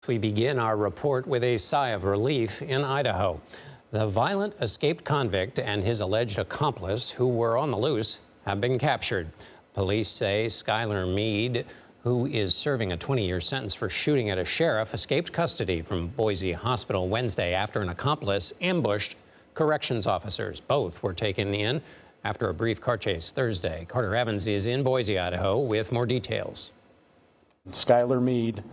We begin our report with a sigh of relief in Idaho. The violent escaped convict and his alleged accomplice, who were on the loose, have been captured. Police say Skylar Mead, who is serving a 20-year sentence for shooting at a sheriff, escaped custody from Boise Hospital Wednesday after an accomplice ambushed corrections officers. Both were taken in after a brief car chase Thursday. Carter Evans is in Boise, Idaho, with more details. Skylar Mead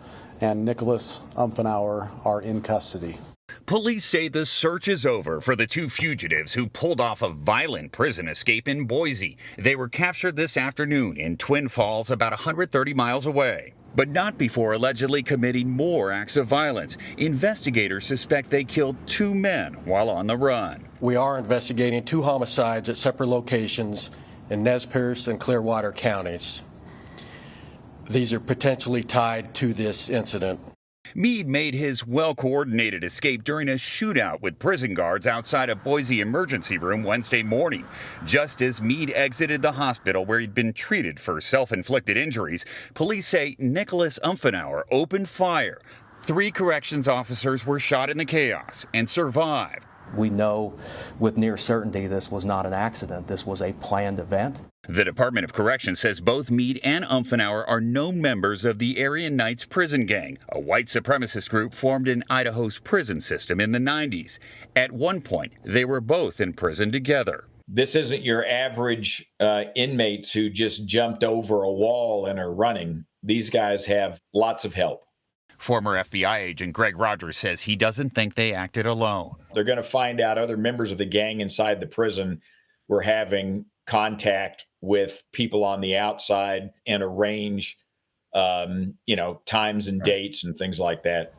and Nicholas Umfenauer are in custody. Police say the search is over for the two fugitives who pulled off a violent prison escape in Boise. They were captured this afternoon in Twin Falls, about 130 miles away. But not before allegedly committing more acts of violence. Investigators suspect they killed two men while on the run. We are investigating two homicides at separate locations in Nez Perce and Clearwater counties. These are potentially tied to this incident. Mead made his well-coordinated escape during a shootout with prison guards outside a Boise emergency room Wednesday morning. Just as Mead exited the hospital where he'd been treated for self-inflicted injuries, police say Nicholas Umfenauer opened fire. 3 corrections officers were shot in the chaos and survived. We know with near certainty this was not an accident. This was a planned event. The Department of Corrections says both Mead and Umfenauer are known members of the Aryan Knights prison gang, a white supremacist group formed in Idaho's prison system in the 90s. At one point, they were both in prison together. This isn't your average inmates who just jumped over a wall and are running. These guys have lots of help. Former FBI agent Greg Rogers says he doesn't think they acted alone. They're going to find out other members of the gang inside the prison were having contact with people on the outside and arrange, times and dates and things like that.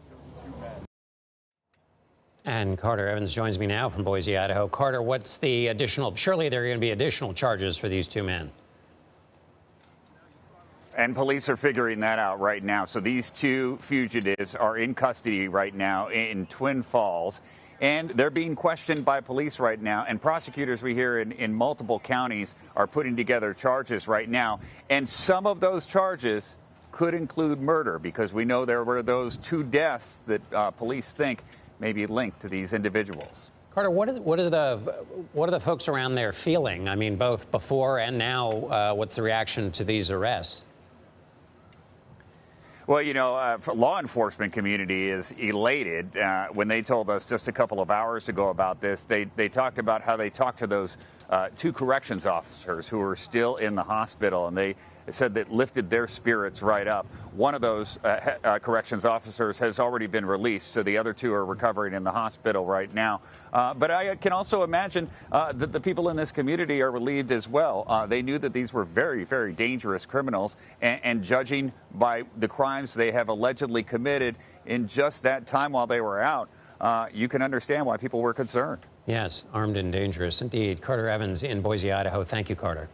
And Carter Evans joins me now from Boise, Idaho. Carter, what's the additional? Surely there are going to be additional charges for these two men. And police are figuring that out right now. So these two fugitives are in custody right now in Twin Falls, and they're being questioned by police right now. And prosecutors we hear in multiple counties are putting together charges right now. And some of those charges could include murder, because we know there were those 2 deaths that police think may be linked to these individuals. Carter, what are the folks around there feeling? I mean, both before and now, what's the reaction to these arrests? Well, law enforcement community is elated. When they told us just a couple of hours ago about this, they talked about how they talked to those 2 corrections officers who were still in the hospital, and they said that lifted their spirits right up. One of those corrections officers has already been released, so the other 2 are recovering in the hospital right now. But I can also imagine that the people in this community are relieved as well. They knew that these were very, very dangerous criminals, and judging by the crimes they have allegedly committed in just that time while they were out, you can understand why people were concerned. Yes, armed and dangerous indeed. Carter Evans in Boise, Idaho. Thank you, Carter.